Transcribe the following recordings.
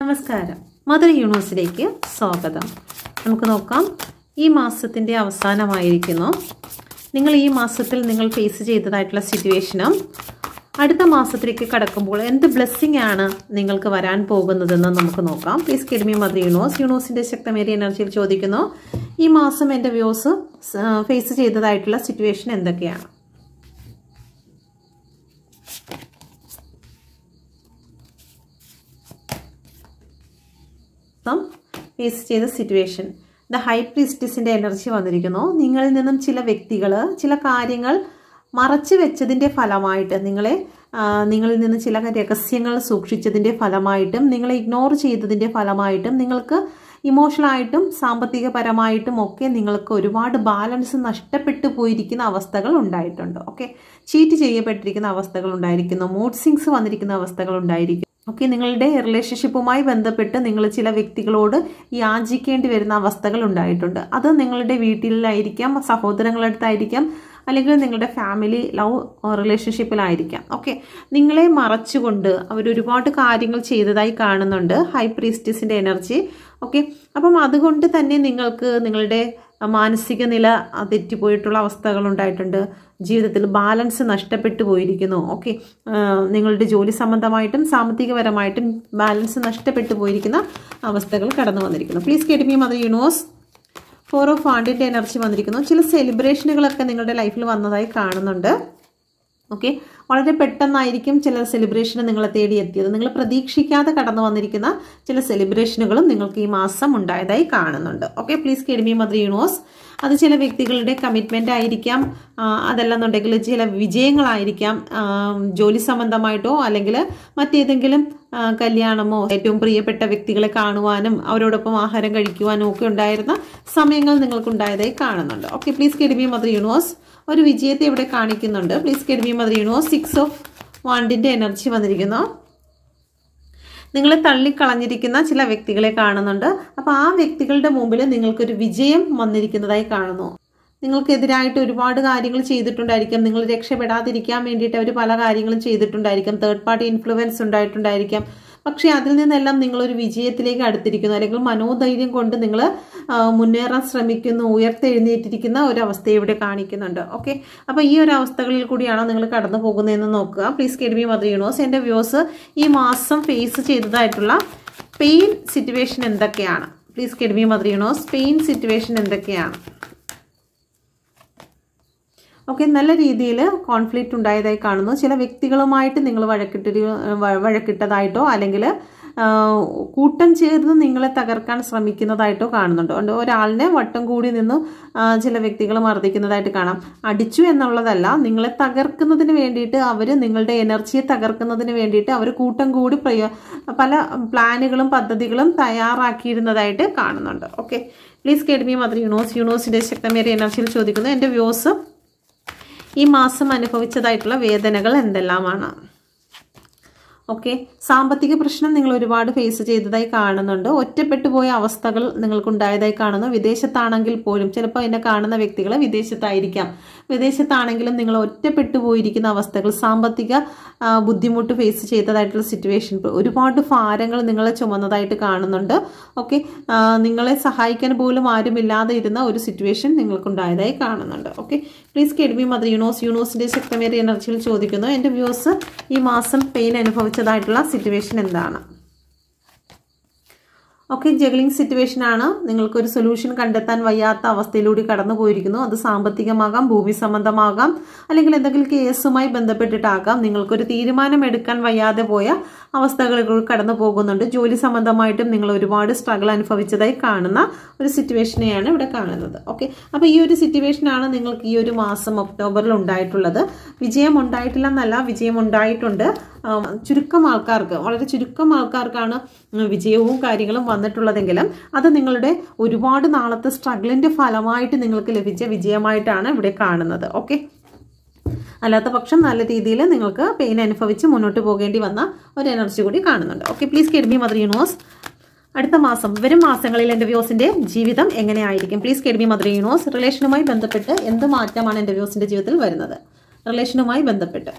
നമസ്കാരം. മദർ യൂണിവേഴ്സിലേക്ക് സ്വാഗതം. നമുക്ക് നോക്കാം. ഈ മാസത്തിൻ്റെ അവസാനമായിരിക്കുന്നു. നിങ്ങൾ ഈ മാസത്തിൽ നിങ്ങൾ ഫേസ് ചെയ്തതായിട്ടുള്ള സിറ്റുവേഷനും അടുത്ത മാസത്തിലേക്ക് കടക്കുമ്പോൾ എന്ത് ബ്ലെസ്സിങ് ആണ് നിങ്ങൾക്ക് വരാൻ പോകുന്നതെന്ന് നമുക്ക് നോക്കാം. പ്ലീസ് കിഡ് മീ മദർ യൂണിവേഴ്സിൻ്റെ ശക്തമേറിയ എനർജിയിൽ ചോദിക്കുന്നു, ഈ മാസം എൻ്റെ വ്യൂസ് ഫേസ് ചെയ്തതായിട്ടുള്ള സിറ്റുവേഷൻ എന്തൊക്കെയാണ്? ഫേസ് ചെയ്ത സിറ്റുവേഷൻ. ദ ഹൈ പ്രീസ്റ്റസിൻ്റെ എനർജി വന്നിരിക്കുന്നു. നിങ്ങളിൽ നിന്നും ചില വ്യക്തികൾ ചില കാര്യങ്ങൾ മറച്ചു വെച്ചതിൻ്റെ ഫലമായിട്ട് നിങ്ങളിൽ നിന്ന് ചില രഹസ്യങ്ങൾ സൂക്ഷിച്ചതിൻ്റെ ഫലമായിട്ടും നിങ്ങളെ ഇഗ്നോർ ചെയ്തതിൻ്റെ ഫലമായിട്ടും നിങ്ങൾക്ക് ഇമോഷണലായിട്ടും സാമ്പത്തികപരമായിട്ടും ഒക്കെ നിങ്ങൾക്ക് ഒരുപാട് ബാലൻസ് നഷ്ടപ്പെട്ടു പോയിരിക്കുന്ന അവസ്ഥകൾ ഉണ്ടായിട്ടുണ്ട്. ഓക്കെ, ചീറ്റ് ചെയ്യപ്പെട്ടിരിക്കുന്ന അവസ്ഥകൾ ഉണ്ടായിരിക്കുന്നു. മൂഡ് സ്വിങ്സ് വന്നിരിക്കുന്ന അവസ്ഥകൾ ഉണ്ടായിരിക്കും. ഓക്കെ, നിങ്ങളുടെ റിലേഷൻഷിപ്പുമായി ബന്ധപ്പെട്ട് നിങ്ങൾ ചില വ്യക്തികളോട് യാചിക്കേണ്ടി വരുന്ന അവസ്ഥകൾ ഉണ്ടായിട്ടുണ്ട്. അത് നിങ്ങളുടെ വീട്ടിലായിരിക്കാം, സഹോദരങ്ങളുടെ അടുത്തായിരിക്കാം, അല്ലെങ്കിൽ നിങ്ങളുടെ ഫാമിലി ലവ് റിലേഷൻഷിപ്പിലായിരിക്കാം. ഓക്കെ, നിങ്ങളെ മറച്ചുകൊണ്ട് അവരൊരുപാട് കാര്യങ്ങൾ ചെയ്തതായി കാണുന്നുണ്ട് ഹൈ പ്രീസ്റ്റസിൻ്റെ എനർജി. ഓക്കെ, അപ്പം അതുകൊണ്ട് തന്നെ നിങ്ങൾക്ക് നിങ്ങളുടെ മാനസിക നില തെറ്റിപ്പോയിട്ടുള്ള അവസ്ഥകൾ ഉണ്ടായിട്ടുണ്ട്. ജീവിതത്തിൽ ബാലൻസ് നഷ്ടപ്പെട്ടു പോയിരിക്കുന്നു. ഓക്കെ, നിങ്ങളുടെ ജോലി സംബന്ധമായിട്ടും സാമ്പത്തികപരമായിട്ടും ബാലൻസ് നഷ്ടപ്പെട്ടു പോയിരിക്കുന്ന അവസ്ഥകൾ കടന്നു വന്നിരിക്കുന്നു. Please guide me mother universe. 4 of വാണ്ടിൻ്റെ എനർജി വന്നിരിക്കുന്നു. ചില സെലിബ്രേഷനുകളൊക്കെ നിങ്ങളുടെ ലൈഫിൽ വന്നതായി കാണുന്നുണ്ട്. ഓക്കെ, വളരെ പെട്ടെന്നായിരിക്കും ചില സെലിബ്രേഷന് നിങ്ങളെ തേടി എത്തിയത്. നിങ്ങൾ പ്രതീക്ഷിക്കാതെ കടന്നു വന്നിരിക്കുന്ന ചില സെലിബ്രേഷനുകളും നിങ്ങൾക്ക് ഈ മാസം ഉണ്ടായതായി കാണുന്നുണ്ട്. Okay, please guide me mother universe. അത് ചില വ്യക്തികളുടെ കമ്മിറ്റ്മെൻ്റ് ആയിരിക്കാം, അതല്ലെന്നുണ്ടെങ്കിൽ ചില വിജയങ്ങളായിരിക്കാം, ജോലി സംബന്ധമായിട്ടോ അല്ലെങ്കിൽ മറ്റേതെങ്കിലും കല്യാണമോ ഏറ്റവും പ്രിയപ്പെട്ട വ്യക്തികളെ കാണുവാനും അവരോടൊപ്പം ആഹാരം കഴിക്കുവാനും ഒക്കെ ഉണ്ടായിരുന്ന സമയങ്ങൾ നിങ്ങൾക്കുണ്ടായതായി കാണുന്നുണ്ട്. Okay, please guide me mother universe. ഒരു വിജയത്തെ ഇവിടെ കാണിക്കുന്നുണ്ട്. Please guide me mother universe. 6 of വാണ്ടിൻ്റെ എനർജി വന്നിരിക്കുന്നു. നിങ്ങളെ തള്ളിക്കളഞ്ഞിരിക്കുന്ന ചില വ്യക്തികളെ കാണുന്നുണ്ട്. അപ്പോൾ ആ വ്യക്തികളുടെ മുമ്പിൽ നിങ്ങൾക്കൊരു വിജയം വന്നിരിക്കുന്നതായി കാണുന്നു. നിങ്ങൾക്കെതിരായിട്ട് ഒരുപാട് കാര്യങ്ങൾ ചെയ്തിട്ടുണ്ടായിരിക്കാം. നിങ്ങൾ രക്ഷപ്പെടാതിരിക്കാൻ വേണ്ടിയിട്ട് അവർ പല കാര്യങ്ങളും ചെയ്തിട്ടുണ്ടായിരിക്കാം. തേർഡ് പാർട്ടി ഇൻഫ്ലുവൻസ് ഉണ്ടായിട്ടുണ്ടായിരിക്കാം. പക്ഷേ അതിൽ നിന്നെല്ലാം നിങ്ങളൊരു വിജയത്തിലേക്ക് അടുത്തിരിക്കുന്നു, അല്ലെങ്കിൽ മനോധൈര്യം കൊണ്ട് നിങ്ങൾ മുന്നേറാൻ ശ്രമിക്കുന്നു, ഉയർത്തെഴുന്നേറ്റിരിക്കുന്ന ഒരു അവസ്ഥയെ ഇവിടെ കാണിക്കുന്നുണ്ട്. ഓക്കെ, അപ്പോൾ ഈ ഒരു അവസ്ഥകളിൽ കൂടിയാണോ നിങ്ങൾ കടന്നു പോകുന്നതെന്ന് നോക്കുക. Please guide me mother universe. എൻ്റെ വ്യൂസ് ഈ മാസം ഫേസ് ചെയ്തതായിട്ടുള്ള പെയിൻ സിറ്റുവേഷൻ എന്തൊക്കെയാണ്? Please guide me mother universe. Pain situation എന്തൊക്കെയാണ്? ഓക്കെ, നല്ല രീതിയിൽ കോൺഫ്ലിക്റ്റ് ഉണ്ടായതായി കാണുന്നു. ചില വ്യക്തികളുമായിട്ട് നിങ്ങൾ വഴക്കിട്ടതായിട്ടോ അല്ലെങ്കിൽ കൂട്ടം ചേർന്ന് നിങ്ങളെ തകർക്കാൻ ശ്രമിക്കുന്നതായിട്ടോ കാണുന്നുണ്ട്. അതുകൊണ്ട് ഒരാളിനെ വട്ടം കൂടി നിന്ന് ചില വ്യക്തികൾ മർദ്ദിക്കുന്നതായിട്ട് കാണാം. അടിച്ചു എന്നുള്ളതല്ല, നിങ്ങളെ തകർക്കുന്നതിന് വേണ്ടിയിട്ട് നിങ്ങളുടെ എനർജിയെ തകർക്കുന്നതിന് വേണ്ടിയിട്ട് അവർ കൂട്ടം കൂടി പല പ്ലാനുകളും പദ്ധതികളും തയ്യാറാക്കിയിരുന്നതായിട്ട് കാണുന്നുണ്ട്. Okay, please guide me mother യൂണിവേഴ്സിൻ്റെ ശക്തമേറിയ എനർജിയിൽ ചോദിക്കുന്നു, എൻ്റെ വ്യൂസ് ഈ മാസം അനുഭവിച്ചതായിട്ടുള്ള വേദനകൾ എന്തെല്ലാമാണ്? ഓക്കെ, സാമ്പത്തിക പ്രശ്നം നിങ്ങൾ ഒരുപാട് ഫേസ് ചെയ്തതായി കാണുന്നുണ്ട്. ഒറ്റപ്പെട്ടു പോയ അവസ്ഥകൾ നിങ്ങൾക്കുണ്ടായതായി കാണുന്നു. വിദേശത്താണെങ്കിൽ പോലും ചിലപ്പോൾ എന്നെ കാണുന്ന വ്യക്തികൾ വിദേശത്തായിരിക്കാം. വിദേശത്താണെങ്കിലും നിങ്ങൾ ഒറ്റപ്പെട്ടു പോയിരിക്കുന്ന അവസ്ഥകൾ, സാമ്പത്തിക ബുദ്ധിമുട്ട് ഫേസ് ചെയ്തതായിട്ടുള്ള സിറ്റുവേഷൻ, ഒരുപാട് ഭാരങ്ങൾ നിങ്ങളെ ചുമന്നതായിട്ട് കാണുന്നുണ്ട്. ഓക്കെ, നിങ്ങളെ സഹായിക്കാൻ പോലും ആരുമില്ലാതെ ഇരുന്ന ഒരു സിറ്റുവേഷൻ നിങ്ങൾക്കുണ്ടായതായി കാണുന്നുണ്ട്. Okay, please guide me mother യൂണിവേഴ്സിൻ്റെ ശക്തമേറിയ എനർജിയിൽ ചോദിക്കുന്നു, എൻ്റെ വ്യൂസ് ഈ മാസം പെയിൻ അനുഭവിച്ചതായിട്ടുള്ള സിറ്റുവേഷൻ എന്താണ്? ഓക്കെ, ജഗ്ലിംഗ് സിറ്റുവേഷൻ ആണ്. നിങ്ങൾക്കൊരു സൊല്യൂഷൻ കണ്ടെത്താൻ വയ്യാത്ത അവസ്ഥയിലൂടെ കടന്നു പോയിരിക്കുന്നു. അത് സാമ്പത്തികമാകാം, ഭൂമി സംബന്ധമാകാം, അല്ലെങ്കിൽ എന്തെങ്കിലും കേസുമായി ബന്ധപ്പെട്ടിട്ടാകാം. നിങ്ങൾക്കൊരു തീരുമാനം എടുക്കാൻ വയ്യാതെ പോയ അവസ്ഥകളിലൂടെ കടന്നു പോകുന്നുണ്ട്. ജോലി സംബന്ധമായിട്ടും നിങ്ങൾ ഒരുപാട് സ്ട്രഗിൾ അനുഭവിച്ചതായി കാണുന്ന ഒരു സിറ്റുവേഷനെയാണ് ഇവിടെ കാണുന്നത്. ഓക്കെ, അപ്പോൾ ഈ ഒരു സിറ്റുവേഷനാണ് നിങ്ങൾക്ക് ഈ ഒരു മാസം ഒക്ടോബറിൽ ഉണ്ടായിട്ടുള്ളത്. വിജയം ഉണ്ടായിട്ടില്ല എന്നല്ല, വിജയം ഉണ്ടായിട്ടുണ്ട്. ചുരുക്കം ആൾക്കാർക്ക്, വളരെ ചുരുക്കം ആൾക്കാർക്കാണ് വിജയവും കാര്യങ്ങളും വന്നിട്ടുള്ളതെങ്കിലും അത് നിങ്ങളുടെ ഒരുപാട് നാളത്തെ സ്ട്രഗിളിൻ്റെ ഫലമായിട്ട് നിങ്ങൾക്ക് ലഭിച്ച വിജയമായിട്ടാണ് ഇവിടെ കാണുന്നത്. ഓക്കെ, അല്ലാത്ത പക്ഷം നല്ല രീതിയിൽ നിങ്ങൾക്ക് പെയിൻ അനുഭവിച്ച് മുന്നോട്ട് പോകേണ്ടി വന്ന ഒരു എനർജി കൂടി കാണുന്നുണ്ട്. Okay, please guide me mother universe. അടുത്ത മാസം, വരും മാസങ്ങളിൽ എൻ്റെ വ്യൂസിൻ്റെ ജീവിതം എങ്ങനെയായിരിക്കും? Please guide me mother universe. റിലേഷനുമായി ബന്ധപ്പെട്ട് എന്ത് മാറ്റമാണ് എൻ്റെ വ്യൂസിൻ്റെ ജീവിതത്തിൽ വരുന്നത്? റിലേഷനുമായി ബന്ധപ്പെട്ട്.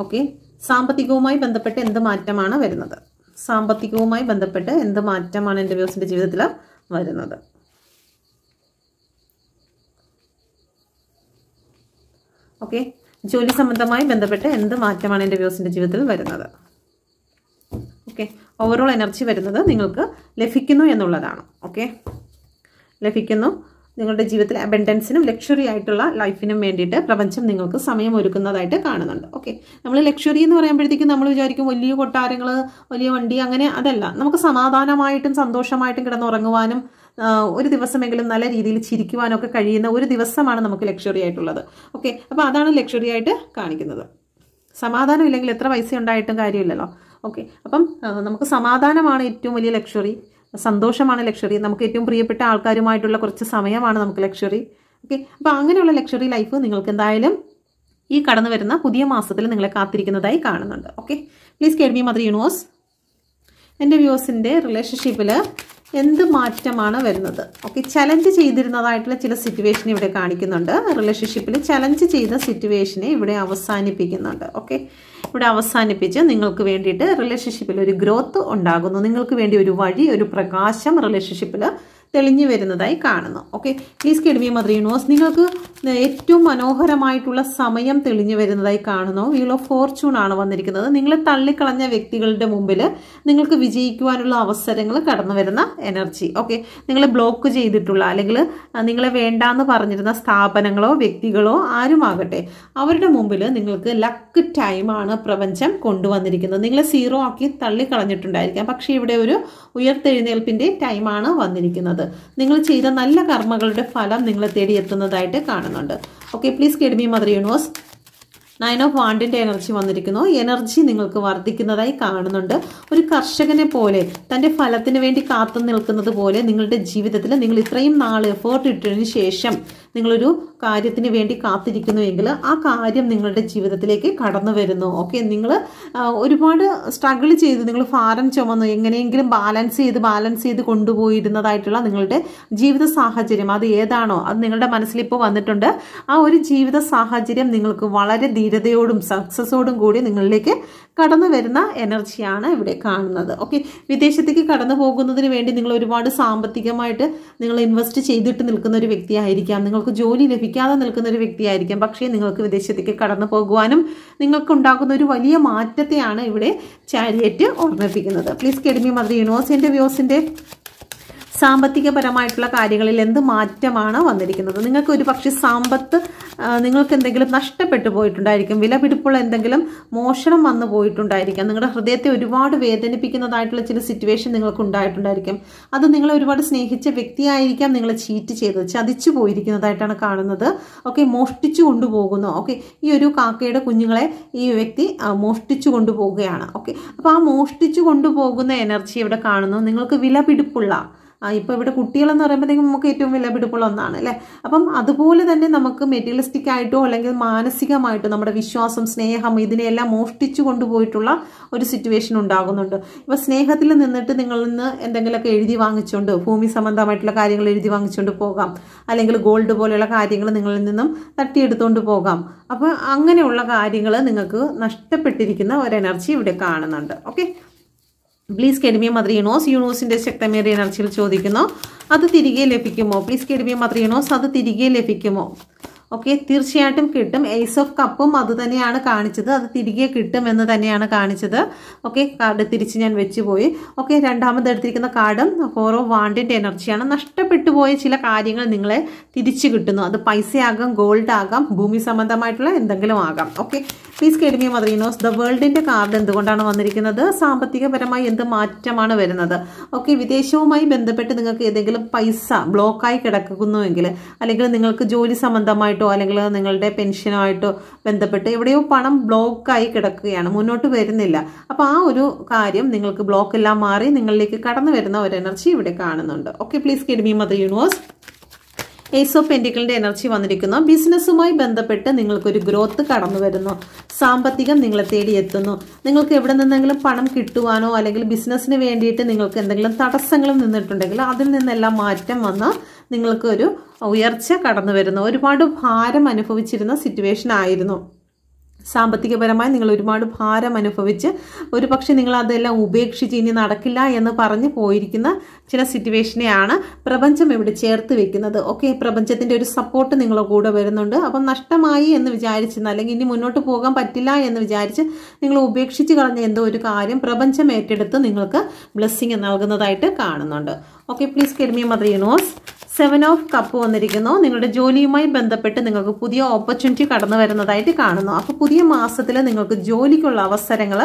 ഓക്കെ, സാമ്പത്തികവുമായി ബന്ധപ്പെട്ട് എന്ത് മാറ്റമാണ് വരുന്നത്? സാമ്പത്തികവുമായി ബന്ധപ്പെട്ട് എന്ത് മാറ്റമാണ് എൻ്റെ വ്യൂസിൻ്റെ ജീവിതത്തിൽ വരുന്നത്? ഓക്കെ, ജോലി സംബന്ധമായി ബന്ധപ്പെട്ട് എന്ത് മാറ്റമാണ് എൻ്റെ വ്യൂസിൻ്റെ ജീവിതത്തിൽ വരുന്നത്? ഓക്കെ, ഓവറോൾ എനർജി വരുന്നത് നിങ്ങൾക്ക് ലഭിക്കുന്നു എന്നുള്ളതാണ്. ഓക്കെ, ലഭിക്കുന്നു. നിങ്ങളുടെ ജീവിതത്തിൽ അബൻഡൻസിനും ലക്ഷറി ആയിട്ടുള്ള ലൈഫിനും വേണ്ടിയിട്ട് പ്രപഞ്ചം നിങ്ങൾക്ക് സമയം ഒരുക്കുന്നതായിട്ട് കാണുന്നുണ്ട്. ഓക്കെ, നമ്മൾ ലക്ഷറി എന്ന് പറയുമ്പോഴത്തേക്കും നമ്മൾ വിചാരിക്കും വലിയ കൊട്ടാരങ്ങൾ, വലിയ വണ്ടി, അങ്ങനെ അതല്ല. നമുക്ക് സമാധാനമായിട്ടും സന്തോഷമായിട്ടും കിടന്നുറങ്ങുവാനും ഒരു ദിവസമെങ്കിലും നല്ല രീതിയിൽ ചിരിക്കുവാനും ഒക്കെ കഴിയുന്ന ഒരു ദിവസമാണ് നമുക്ക് ലക്ഷറി ആയിട്ടുള്ളത്. ഓക്കെ, അപ്പോൾ അതാണ് ലക്ഷറി ആയിട്ട് കാണിക്കുന്നത്. സമാധാനം ഇല്ലെങ്കിൽ എത്ര പൈസ ഉണ്ടായിട്ടും കാര്യമില്ലല്ലോ. ഓക്കെ, അപ്പം നമുക്ക് സമാധാനമാണ് ഏറ്റവും വലിയ ലക്ഷറി, സന്തോഷമാണ് ലക്ഷറി, നമുക്ക് ഏറ്റവും പ്രിയപ്പെട്ട ആൾക്കാരുമായിട്ടുള്ള കുറച്ച് സമയമാണ് നമുക്ക് ലക്ഷറി. ഓക്കെ, അപ്പോൾ അങ്ങനെയുള്ള ലക്ഷറി ലൈഫ് നിങ്ങൾക്ക് എന്തായാലും ഈ കടന്നു വരുന്ന പുതിയ മാസത്തിൽ നിങ്ങളെ കാത്തിരിക്കുന്നതായി കാണുന്നുണ്ട്. Okay, please guide me mother universe. എൻ്റെ വ്യൂസിൻ്റെ റിലേഷൻഷിപ്പിൽ എന്ത് മാറ്റമാണ് വരുന്നത്? ഓക്കെ, ചലഞ്ച് ചെയ്തിരുന്നതായിട്ടുള്ള ചില സിറ്റുവേഷൻ ഇവിടെ കാണിക്കുന്നുണ്ട്. റിലേഷൻഷിപ്പിൽ ചലഞ്ച് ചെയ്ത സിറ്റുവേഷനെ ഇവിടെ അവസാനിപ്പിക്കുന്നുണ്ട്. ഓക്കെ, ഇവിടെ അവസാനിപ്പിച്ച് നിങ്ങൾക്ക് വേണ്ടിയിട്ട് റിലേഷൻഷിപ്പിൽ ഒരു ഗ്രോത്ത് ഉണ്ടാകുന്നു. നിങ്ങൾക്ക് വേണ്ടി ഒരു വഴി, ഒരു പ്രകാശം റിലേഷൻഷിപ്പിൽ തെളിഞ്ഞു വരുന്നതായി കാണുന്നു. Okay, please guide me mother universe. നിങ്ങൾക്ക് ഏറ്റവും മനോഹരമായിട്ടുള്ള സമയം തെളിഞ്ഞു വരുന്നതായി കാണുന്നു. വീൽ ഓഫ് ഫോർച്യൂൺ ആണ് വന്നിരിക്കുന്നത്. നിങ്ങളെ തള്ളിക്കളഞ്ഞ വ്യക്തികളുടെ മുമ്പിൽ നിങ്ങൾക്ക് വിജയിക്കുവാനുള്ള അവസരങ്ങൾ കടന്നു വരുന്ന എനർജി. ഓക്കെ, നിങ്ങളെ ബ്ലോക്ക് ചെയ്തിട്ടുള്ള അല്ലെങ്കിൽ നിങ്ങളെ വേണ്ടാന്ന് പറഞ്ഞിരുന്ന സ്ഥാപനങ്ങളോ വ്യക്തികളോ ആരുമാകട്ടെ, അവരുടെ മുമ്പിൽ നിങ്ങൾക്ക് ലക്ക് ടൈമാണ് പ്രപഞ്ചം കൊണ്ടുവന്നിരിക്കുന്നത്. നിങ്ങളെ സീറോ ആക്കി തള്ളിക്കളഞ്ഞിട്ടുണ്ടായിരിക്കാം, പക്ഷേ ഇവിടെ ഒരു ഉയർത്തെഴുന്നേൽപ്പിൻ്റെ ടൈമാണ് വന്നിരിക്കുന്നത്. നിങ്ങൾ ചെയ്ത നല്ല കർമ്മങ്ങളുടെ ഫലം നിങ്ങളെ തേടി എത്തുന്നതായിട്ട് കാണുന്നുണ്ട്. Okay, please guide me mother universe. 9 of വാണ്ടിൻ്റെ എനർജി വന്നിരിക്കുന്നു. എനർജി നിങ്ങൾക്ക് വർദ്ധിക്കുന്നതായി കാണുന്നുണ്ട്. ഒരു കർഷകനെ പോലെ തൻ്റെ ഫലത്തിന് വേണ്ടി കാത്തു നിൽക്കുന്നത് പോലെ നിങ്ങളുടെ ജീവിതത്തിൽ നിങ്ങൾ ഇത്രയും നാൾ എഫേർട്ട് ഇട്ടതിന് ശേഷം നിങ്ങളൊരു കാര്യത്തിന് വേണ്ടി കാത്തിരിക്കുന്നുവെങ്കിൽ ആ കാര്യം നിങ്ങളുടെ ജീവിതത്തിലേക്ക് കടന്നു വരുന്നു. ഓക്കെ, നിങ്ങൾ ഒരുപാട് സ്ട്രഗിൾ ചെയ്ത് നിങ്ങൾ ഭാരം ചുമന്നു എങ്ങനെയെങ്കിലും ബാലൻസ് ചെയ്ത് കൊണ്ടുപോയിരുന്നതായിട്ടുള്ള നിങ്ങളുടെ ജീവിത സാഹചര്യം അത് ഏതാണോ അത് നിങ്ങളുടെ മനസ്സിലിപ്പോൾ വന്നിട്ടുണ്ട്. ആ ഒരു ജീവിത സാഹചര്യം നിങ്ങൾക്ക് വളരെ ധീരതയോടും സക്സസോടും കൂടി നിങ്ങളിലേക്ക് കടന്നു വരുന്ന എനർജിയാണ് ഇവിടെ കാണുന്നത്. ഓക്കെ, വിദേശത്തേക്ക് കടന്നു പോകുന്നതിന് വേണ്ടി നിങ്ങൾ ഒരുപാട് സാമ്പത്തികമായിട്ട് നിങ്ങൾ ഇൻവെസ്റ്റ് ചെയ്തിട്ട് നിൽക്കുന്ന ഒരു വ്യക്തിയായിരിക്കാം, നിങ്ങൾക്ക് ജോലി ലഭിക്കാതെ നിൽക്കുന്ന ഒരു വ്യക്തിയായിരിക്കാം. പക്ഷേ നിങ്ങൾക്ക് വിദേശത്തേക്ക് കടന്നു പോകുവാനും നിങ്ങൾക്ക് ഉണ്ടാകുന്ന ഒരു വലിയ മാറ്റത്തെയാണ് ഇവിടെ ചാരിയറ്റ് ഓർമ്മിപ്പിക്കുന്നത്. Please guide me mother universe. എൻ്റെ വ്യൂസിൻ്റെ സാമ്പത്തികപരമായിട്ടുള്ള കാര്യങ്ങളിൽ എന്ത് മാറ്റമാണ് വന്നിരിക്കുന്നത്? നിങ്ങൾക്ക് ഒരു പക്ഷേ സമ്പത്ത് നിങ്ങൾക്ക് എന്തെങ്കിലും നഷ്ടപ്പെട്ടു പോയിട്ടുണ്ടായിരിക്കും, വിലപിടിപ്പുള്ള എന്തെങ്കിലും മോഷണം വന്നു പോയിട്ടുണ്ടായിരിക്കാം, നിങ്ങളുടെ ഹൃദയത്തെ ഒരുപാട് വേദനിപ്പിക്കുന്നതായിട്ടുള്ള ചില സിറ്റുവേഷൻ നിങ്ങൾക്ക് ഉണ്ടായിട്ടുണ്ടായിരിക്കും. അത് നിങ്ങളെ ഒരുപാട് സ്നേഹിച്ച വ്യക്തിയായിരിക്കാം നിങ്ങളെ ചീറ്റ് ചെയ്തത്, ചതിച്ചു പോയിരിക്കുന്നതായിട്ടാണ് കാണുന്നത്. ഓക്കെ, മോഷ്ടിച്ചു കൊണ്ടുപോകുന്നു. ഓക്കെ, ഈ ഒരു കാക്കയുടെ കുഞ്ഞുങ്ങളെ ഈ വ്യക്തി മോഷ്ടിച്ചു കൊണ്ടുപോവുകയാണ്. ഓക്കെ, അപ്പോൾ ആ മോഷ്ടിച്ചു കൊണ്ടുപോകുന്ന എനർജി ഇവിടെ കാണുന്നു. നിങ്ങൾക്ക് വിലപിടിപ്പുള്ള ഇപ്പോൾ ഇവിടെ കുട്ടികളെന്ന് പറയുമ്പോഴത്തേക്കും നമുക്ക് ഏറ്റവും വിലപിടിപ്പുള്ള ഒന്നാണ് അല്ലേ. അപ്പം അതുപോലെ തന്നെ നമുക്ക് മെറ്റീരിയലിസ്റ്റിക് ആയിട്ടോ അല്ലെങ്കിൽ മാനസികമായിട്ടോ നമ്മുടെ വിശ്വാസം, സ്നേഹം ഇതിനെയെല്ലാം മോഷ്ടിച്ചു കൊണ്ടുപോയിട്ടുള്ള ഒരു സിറ്റുവേഷൻ ഉണ്ടാകുന്നുണ്ട്. ഇപ്പോൾ സ്നേഹത്തിൽ നിന്നിട്ട് നിങ്ങളിൽ നിന്ന് എന്തെങ്കിലുമൊക്കെ എഴുതി വാങ്ങിച്ചുകൊണ്ട് ഭൂമി സംബന്ധമായിട്ടുള്ള കാര്യങ്ങൾ എഴുതി വാങ്ങിച്ചുകൊണ്ട് പോകാം, അല്ലെങ്കിൽ ഗോൾഡ് പോലെയുള്ള കാര്യങ്ങൾ നിങ്ങളിൽ നിന്നും തട്ടിയെടുത്തുകൊണ്ട് പോകാം. അപ്പോൾ അങ്ങനെയുള്ള കാര്യങ്ങൾ നിങ്ങൾക്ക് നഷ്ടപ്പെട്ടിരിക്കുന്ന ഒരു എനർജി ഇവിടെ കാണുന്നുണ്ട്. Okay, please guide me mother universe. യൂണിവേഴ്സിൻ്റെ ശക്തമേറിയ എനർജിയിൽ ചോദിക്കുന്നു, അത് തിരികെ ലഭിക്കുമോ? Please guide me mother universe, അത് തിരികെ ലഭിക്കുമോ? ഓക്കെ, തീർച്ചയായിട്ടും കിട്ടും. ഏസ് ഓഫ് കപ്പും അത് തന്നെയാണ് കാണിച്ചത്, അത് തിരികെ കിട്ടുമെന്ന് തന്നെയാണ് കാണിച്ചത്. ഓക്കെ, കാർഡ് തിരിച്ച് ഞാൻ വെച്ചുപോയി. ഓക്കെ, രണ്ടാമത് എടുത്തിരിക്കുന്ന കാർഡും 4 ഓഫ് വാണ്ടിൻ്റെ എനർജിയാണ്. നഷ്ടപ്പെട്ടു പോയ ചില കാര്യങ്ങൾ നിങ്ങളെ തിരിച്ചു കിട്ടുന്നു. അത് പൈസയാകാം, ഗോൾഡ് ആകാം, ഭൂമി സംബന്ധമായിട്ടുള്ള എന്തെങ്കിലും ആകാം. Okay, please guide me mother universe. The വേൾഡിൻ്റെ കാർഡ് എന്തുകൊണ്ടാണ് വന്നിരിക്കുന്നത്? സാമ്പത്തികപരമായി എന്ത് മാറ്റമാണ് വരുന്നത്? ഓക്കെ, വിദേശവുമായി ബന്ധപ്പെട്ട് നിങ്ങൾക്ക് ഏതെങ്കിലും പൈസ ബ്ലോക്കായി കിടക്കുന്നുവെങ്കിൽ, അല്ലെങ്കിൽ നിങ്ങൾക്ക് ജോലി സംബന്ധമായിട്ടോ അല്ലെങ്കിൽ നിങ്ങളുടെ പെൻഷനുമായിട്ടോ ബന്ധപ്പെട്ട് എവിടെയോ പണം ബ്ലോക്കായി കിടക്കുകയാണ്, മുന്നോട്ട് വരുന്നില്ല. അപ്പോൾ ആ ഒരു കാര്യം നിങ്ങൾക്ക് ബ്ലോക്കെല്ലാം മാറി നിങ്ങളിലേക്ക് കടന്നു വരുന്ന ഒരു എനർജി ഇവിടെ കാണുന്നുണ്ട്. Okay, please guide me mother universe. Ace of പെന്റിക്കിളിൻ്റെ എനർജി വന്നിരിക്കുന്നു. ബിസിനസ്സുമായി ബന്ധപ്പെട്ട് നിങ്ങൾക്കൊരു ഗ്രോത്ത് കടന്നു വരുന്നു. സാമ്പത്തികം നിങ്ങളെ തേടി എത്തുന്നു. നിങ്ങൾക്ക് എവിടെ നിന്നെങ്കിലും പണം കിട്ടുവാനോ അല്ലെങ്കിൽ ബിസിനസ്സിന് വേണ്ടിയിട്ട് നിങ്ങൾക്ക് എന്തെങ്കിലും തടസ്സങ്ങളും നിന്നിട്ടുണ്ടെങ്കിൽ അതിൽ നിന്നെല്ലാം മാറ്റം വന്ന് നിങ്ങൾക്ക് ഒരു ഉയർച്ച കടന്നു വരുന്നു. ഒരുപാട് ഭാരം അനുഭവിച്ചിരുന്ന സിറ്റുവേഷൻ ആയിരുന്നു, സാമ്പത്തികപരമായി നിങ്ങൾ ഒരുപാട് ഭാരം അനുഭവിച്ച് ഒരു പക്ഷേ നിങ്ങൾ അതെല്ലാം ഉപേക്ഷിച്ച് ഇനി നടക്കില്ല എന്ന് പറഞ്ഞ് പോയിരിക്കുന്ന ചില സിറ്റുവേഷനെയാണ് പ്രപഞ്ചം ഇവിടെ ചേർത്ത് വെക്കുന്നത്. ഓക്കെ, പ്രപഞ്ചത്തിൻ്റെ ഒരു സപ്പോർട്ട് നിങ്ങളുടെ കൂടെ വരുന്നുണ്ട്. അപ്പം നഷ്ടമായി എന്ന് വിചാരിച്ച് അല്ലെങ്കിൽ ഇനി മുന്നോട്ട് പോകാൻ പറ്റില്ല എന്ന് വിചാരിച്ച് നിങ്ങൾ ഉപേക്ഷിച്ച് കളഞ്ഞ എന്തോ ഒരു കാര്യം പ്രപഞ്ചം ഏറ്റെടുത്ത് നിങ്ങൾക്ക് ബ്ലെസ്സിങ് നൽകുന്നതായിട്ട് കാണുന്നുണ്ട്. Okay, please guide me mother universe. 7 of cup വന്നിരിക്കുന്നു. നിങ്ങളുടെ ജോലിയുമായി ബന്ധപ്പെട്ട് നിങ്ങൾക്ക് പുതിയ ഓപ്പർച്യൂണിറ്റി കടന്നു വരുന്നതായിട്ട് കാണുന്നു. അപ്പോൾ പുതിയ മാസത്തിൽ നിങ്ങൾക്ക് ജോലിക്കുള്ള അവസരങ്ങൾ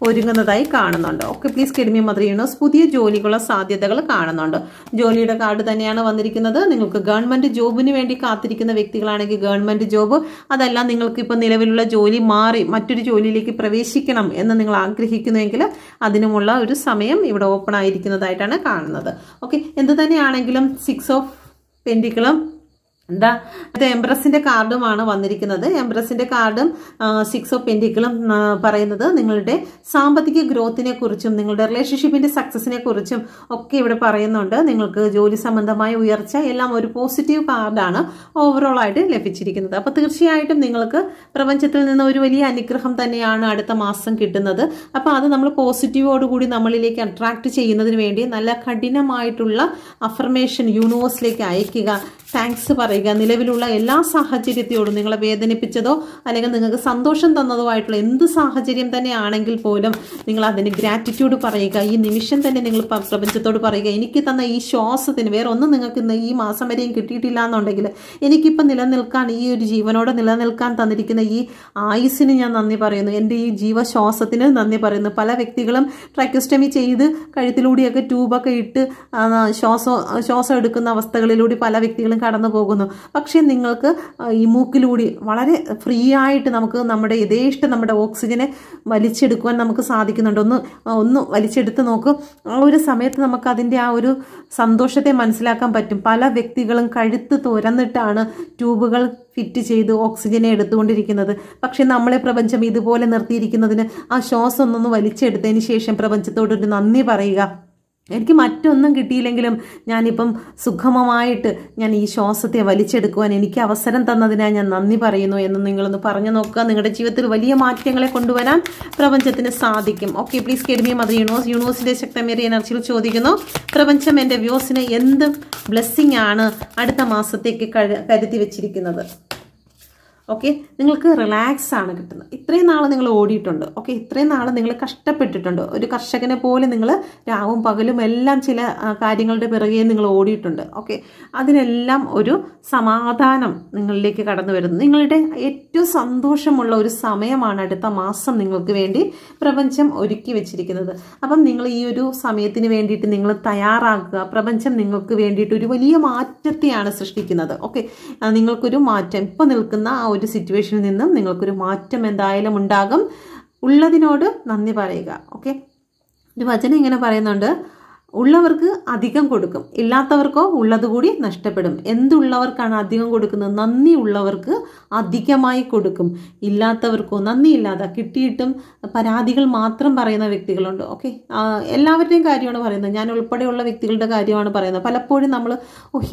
ഒരുങ്ങുന്നതായി കാണുന്നുണ്ട്. Okay, please guide me mother universe. പുതിയ ജോലിക്കുള്ള സാധ്യതകൾ കാണുന്നുണ്ട്. ജോലിയുടെ കാർഡ് തന്നെയാണ് വന്നിരിക്കുന്നത്. നിങ്ങൾക്ക് ഗവൺമെൻറ് ജോബിന് വേണ്ടി കാത്തിരിക്കുന്ന വ്യക്തികളാണെങ്കിൽ ഗവൺമെൻറ് ജോബ്, അതല്ല നിങ്ങൾക്ക് ഇപ്പോൾ നിലവിലുള്ള ജോലി മാറി മറ്റൊരു ജോലിയിലേക്ക് പ്രവേശിക്കണം എന്ന് നിങ്ങൾ ആഗ്രഹിക്കുന്നുവെങ്കിൽ അതിനുമുള്ള ഒരു സമയം ഇവിടെ ഓപ്പൺ ആയിരിക്കുന്നതായിട്ടാണ് കാണുന്നത്. ഓക്കെ, എന്ത് തന്നെയാണെങ്കിലും 6 ഓഫ് പെൻഡിക്കിളും ഇത് എംപ്രസിന്റെ കാർഡുമാണ് വന്നിരിക്കുന്നത്. എംപ്രസിന്റെ കാർഡും 6 ഓഫ് പെൻഡിക്കിളും പറയുന്നത് നിങ്ങളുടെ സാമ്പത്തിക ഗ്രോത്തിനെ കുറിച്ചും നിങ്ങളുടെ റിലേഷൻഷിപ്പിന്റെ സക്സസിനെ കുറിച്ചും ഒക്കെ ഇവിടെ പറയുന്നുണ്ട്. നിങ്ങൾക്ക് ജോലി സംബന്ധമായ ഉയർച്ച എല്ലാം ഒരു പോസിറ്റീവ് കാർഡാണ് ഓവറോൾ ആയിട്ട് ലഭിച്ചിരിക്കുന്നത്. അപ്പോൾ തീർച്ചയായിട്ടും നിങ്ങൾക്ക് പ്രപഞ്ചത്തിൽ നിന്ന് ഒരു വലിയ അനുഗ്രഹം തന്നെയാണ് അടുത്ത മാസം കിട്ടുന്നത്. അപ്പോൾ അത് നമ്മൾ പോസിറ്റീവോടുകൂടി നമ്മളിലേക്ക് അട്രാക്ട് ചെയ്യുന്നതിന് വേണ്ടി നല്ല കഠിനമായിട്ടുള്ള അഫർമേഷൻ യൂണിവേഴ്സിലേക്ക് അയക്കുക, താങ്ക്സ് പറയുക. നിലവിലുള്ള എല്ലാ സാഹചര്യത്തോടും നിങ്ങളെ വേദനിപ്പിച്ചതോ അല്ലെങ്കിൽ നിങ്ങൾക്ക് സന്തോഷം തന്നതോ ആയിട്ടുള്ള എന്ത് സാഹചര്യം തന്നെ ആണെങ്കിൽ പോലും നിങ്ങൾ അതിന് ഗ്രാറ്റിറ്റ്യൂഡ് പറയുക. ഈ നിമിഷം തന്നെ നിങ്ങൾ പ്രപഞ്ചത്തോട് പറയുക, എനിക്ക് തന്ന ഈ ശ്വാസത്തിന് വേറെ ഒന്നും നിങ്ങൾക്ക് ഇന്ന് ഈ മാസം വരെയും കിട്ടിയിട്ടില്ല എന്നുണ്ടെങ്കിൽ എനിക്കിപ്പോൾ നിലനിൽക്കാൻ ഈ ഒരു ജീവനോടെ നിലനിൽക്കാൻ തന്നിരിക്കുന്ന ഈ ആയുസ്സിന് ഞാൻ നന്ദി പറയുന്നു. എൻ്റെ ഈ ജീവശ്വാസത്തിന് നന്ദി പറയുന്നു. പല വ്യക്തികളും ട്രൈക്കോസ്റ്റമി ചെയ്ത് കഴുത്തിലൂടെയൊക്കെ ട്യൂബൊക്കെ ഇട്ട് ശ്വാസം എടുക്കുന്ന അവസ്ഥകളിലൂടെ പല വ്യക്തികളും കടന്നു പോകുന്നു. പക്ഷേ നിങ്ങൾക്ക് ഈ മൂക്കിലൂടെ വളരെ ഫ്രീ ആയിട്ട് നമുക്ക് നമ്മുടെ യഥേഷ്ടം നമ്മുടെ ഓക്സിജനെ വലിച്ചെടുക്കുവാൻ നമുക്ക് സാധിക്കുന്നുണ്ട്. ഒന്ന് വലിച്ചെടുത്ത് നോക്കും. ആ ഒരു സമയത്ത് നമുക്ക് അതിൻ്റെ ആ ഒരു സന്തോഷത്തെ മനസ്സിലാക്കാൻ പറ്റും. പല വ്യക്തികളും കഴുത്ത് തുറന്നിട്ടാണ് ട്യൂബുകൾ ഫിറ്റ് ചെയ്ത് ഓക്സിജനെ എടുത്തുകൊണ്ടിരിക്കുന്നത്. പക്ഷെ നമ്മളെ പ്രപഞ്ചം ഇതുപോലെ നിർത്തിയിരിക്കുന്നതിന് ആ ശ്വാസം ഒന്നൊന്ന് വലിച്ചെടുത്തതിന് ശേഷം പ്രപഞ്ചത്തോടൊരു നന്ദി പറയുക. എനിക്ക് മറ്റൊന്നും കിട്ടിയില്ലെങ്കിലും ഞാനിപ്പം സുഗമമായിട്ട് ഞാൻ ഈ ശ്വാസത്തെ വലിച്ചെടുക്കുവാൻ എനിക്ക് അവസരം തന്നതിനായി ഞാൻ നന്ദി പറയുന്നു എന്ന് നിങ്ങളൊന്ന് പറഞ്ഞു നോക്കുക. നിങ്ങളുടെ ജീവിതത്തിൽ വലിയ മാറ്റങ്ങളെ കൊണ്ടുവരാൻ പ്രപഞ്ചത്തിന് സാധിക്കും. Okay, please guide me mother universe. യൂണിവേഴ്സിന്റെ ശക്തമേറിയ എനർജിയിൽ ചോദിക്കുന്നു, പ്രപഞ്ചം എൻ്റെ വ്യൂസിന് എന്ത് ബ്ലെസ്സിങ് ആണ് അടുത്ത മാസത്തേക്ക് കരുതി വെച്ചിരിക്കുന്നത്? ഓക്കെ, നിങ്ങൾക്ക് റിലാക്സ് ആണ് കിട്ടുന്നത്. ഇത്രയും നാൾ നിങ്ങൾ ഓടിയിട്ടുണ്ട്. ഓക്കെ, ഇത്രയും നാൾ നിങ്ങൾ കഷ്ടപ്പെട്ടിട്ടുണ്ട്. ഒരു കർഷകനെ പോലെ നിങ്ങൾ രാവും പകലും എല്ലാം ചില കാര്യങ്ങളുടെ പിറകെ നിങ്ങൾ ഓടിയിട്ടുണ്ട്. ഓക്കെ, അതിനെല്ലാം ഒരു സമാധാനം നിങ്ങളിലേക്ക് കടന്നു വരുന്നു. നിങ്ങളുടെ ഏറ്റവും സന്തോഷമുള്ള ഒരു സമയമാണ് അടുത്ത മാസം നിങ്ങൾക്ക് വേണ്ടി പ്രപഞ്ചം ഒരുക്കി വെച്ചിരിക്കുന്നത്. അപ്പം നിങ്ങൾ ഈ ഒരു സമയത്തിന് വേണ്ടിയിട്ട് നിങ്ങൾ തയ്യാറാകുക. പ്രപഞ്ചം നിങ്ങൾക്ക് വേണ്ടിയിട്ട് ഒരു വലിയ മാറ്റത്തെയാണ് സൃഷ്ടിക്കുന്നത്. ഓക്കെ, നിങ്ങൾക്കൊരു മാറ്റം ഇപ്പോൾ നിൽക്കുന്ന ആ ഒരു സിറ്റുവേഷനിൽ നിന്നും നിങ്ങൾക്കൊരു മാറ്റം എന്തായാലും ഉണ്ടാകും. ഉള്ളതിനോട് നന്ദി പറയുക. ഓക്കെ, ഒരു വചനം ഇങ്ങനെ പറയുന്നുണ്ട്, ഉള്ളവർക്ക് അധികം കൊടുക്കും, ഇല്ലാത്തവർക്കോ ഉള്ളത് കൂടി നഷ്ടപ്പെടും. എന്തുള്ളവർക്കാണ് അധികം കൊടുക്കുന്നത്? നന്ദി ഉള്ളവർക്ക് അധികമായി കൊടുക്കും, ഇല്ലാത്തവർക്കോ നന്ദിയില്ലാതെ കിട്ടിയിട്ടും പരാതികൾ മാത്രം പറയുന്ന വ്യക്തികളുണ്ട്. ഓക്കെ, എല്ലാവരുടെയും കാര്യമാണ് പറയുന്നത്, ഞാൻ ഉൾപ്പെടെയുള്ള വ്യക്തികളുടെ കാര്യമാണ് പറയുന്നത്. പലപ്പോഴും നമ്മൾ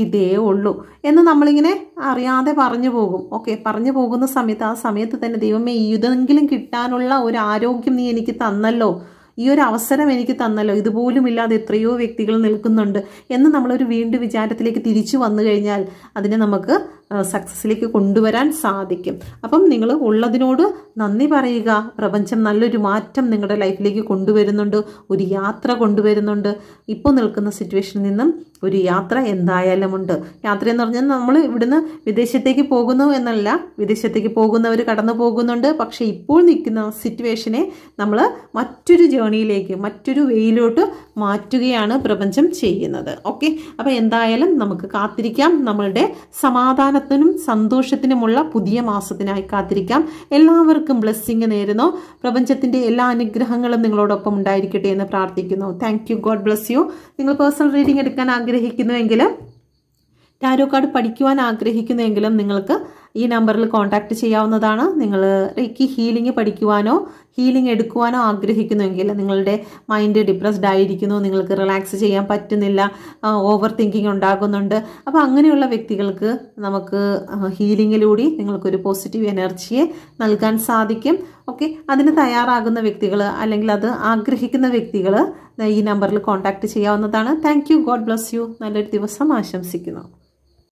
ഇതേ ഉള്ളൂ എന്ന് നമ്മളിങ്ങനെ അറിയാതെ പറഞ്ഞു പോകും. ഓക്കെ, പറഞ്ഞു പോകുന്ന സമയത്ത് ആ സമയത്ത് തന്നെ ദൈവമേ ഇതെങ്കിലും കിട്ടാനുള്ള ഒരു ആരോഗ്യം നീ എനിക്ക് തന്നല്ലോ, ഈ ഒരു അവസരം എനിക്ക് തന്നല്ലോ, ഇതുപോലും ഇല്ലാതെ എത്രയോ വ്യക്തികൾ നിൽക്കുന്നുണ്ട് എന്ന് നമ്മളൊരു വീണ്ടും വിചാരത്തിലേക്ക് തിരിച്ചു വന്നു കഴിഞ്ഞാൽ അതിനെ നമുക്ക് സക്സസ്സിലേക്ക് കൊണ്ടുവരാൻ സാധിക്കും. അപ്പം നിങ്ങൾ ഉള്ളതിനോട് നന്ദി പറയുക. പ്രപഞ്ചം നല്ലൊരു മാറ്റം നിങ്ങളുടെ ലൈഫിലേക്ക് കൊണ്ടുവരുന്നുണ്ട്, ഒരു യാത്ര കൊണ്ടുവരുന്നുണ്ട്. ഇപ്പോൾ നിൽക്കുന്ന സിറ്റുവേഷനിൽ നിന്നും ഒരു യാത്ര എന്തായാലും ഉണ്ട്. യാത്ര എന്ന് പറഞ്ഞാൽ നമ്മൾ ഇവിടുന്ന് വിദേശത്തേക്ക് പോകുന്നു എന്നല്ല, വിദേശത്തേക്ക് പോകുന്നവർ കടന്നു പോകുന്നുണ്ട്. പക്ഷേ ഇപ്പോൾ നിൽക്കുന്ന സിറ്റുവേഷനെ നമ്മൾ മറ്റൊരു ജേണിയിലേക്ക് മറ്റൊരു വേയിലോട്ട് മാറ്റുകയാണ് പ്രപഞ്ചം ചെയ്യുന്നത്. ഓക്കെ, അപ്പോൾ എന്തായാലും നമുക്ക് കാത്തിരിക്കാം. നമ്മളുടെ സമാധാനത്തിനും സന്തോഷത്തിനുമുള്ള പുതിയ മാസത്തിനായി കാത്തിരിക്കാം. എല്ലാവർക്കും ബ്ലെസ്സിങ് നേരുന്നു. പ്രപഞ്ചത്തിൻ്റെ എല്ലാ അനുഗ്രഹങ്ങളും നിങ്ങളോടൊപ്പം ഉണ്ടായിരിക്കട്ടെ എന്ന് പ്രാർത്ഥിക്കുന്നു. Thank you. God bless you. നിങ്ങൾ പേഴ്സണൽ റീഡിംഗ് എടുക്കാൻ ആഗ്രഹിക്കുന്നുവെങ്കിലും ടാരോ കാർഡ് പഠിക്കുവാൻ ആഗ്രഹിക്കുന്നുവെങ്കിലും നിങ്ങൾക്ക് ഈ നമ്പറിൽ കോൺടാക്റ്റ് ചെയ്യാവുന്നതാണ്. നിങ്ങൾ റേക്കി ഹീലിംഗ് പഠിക്കുവാനോ ഹീലിംഗ് എടുക്കുവാനോ ആഗ്രഹിക്കുന്നുവെങ്കിൽ, നിങ്ങളുടെ മൈൻഡ് ഡിപ്രസ്ഡ് ആയിരിക്കുന്നു, നിങ്ങൾക്ക് റിലാക്സ് ചെയ്യാൻ പറ്റുന്നില്ല, ഓവർ തിങ്കിങ് ഉണ്ടാകുന്നുണ്ട്, അപ്പോൾ അങ്ങനെയുള്ള വ്യക്തികൾക്ക് നമുക്ക് ഹീലിങ്ങിലൂടെ നിങ്ങൾക്കൊരു പോസിറ്റീവ് എനർജിയെ നൽകാൻ സാധിക്കും. ഓക്കെ, അതിന് തയ്യാറാകുന്ന വ്യക്തികൾ അല്ലെങ്കിൽ അത് ആഗ്രഹിക്കുന്ന വ്യക്തികൾ ഈ നമ്പറിൽ കോൺടാക്റ്റ് ചെയ്യാവുന്നതാണ്. Thank you. God bless you. നല്ലൊരു ദിവസം ആശംസിക്കുന്നു.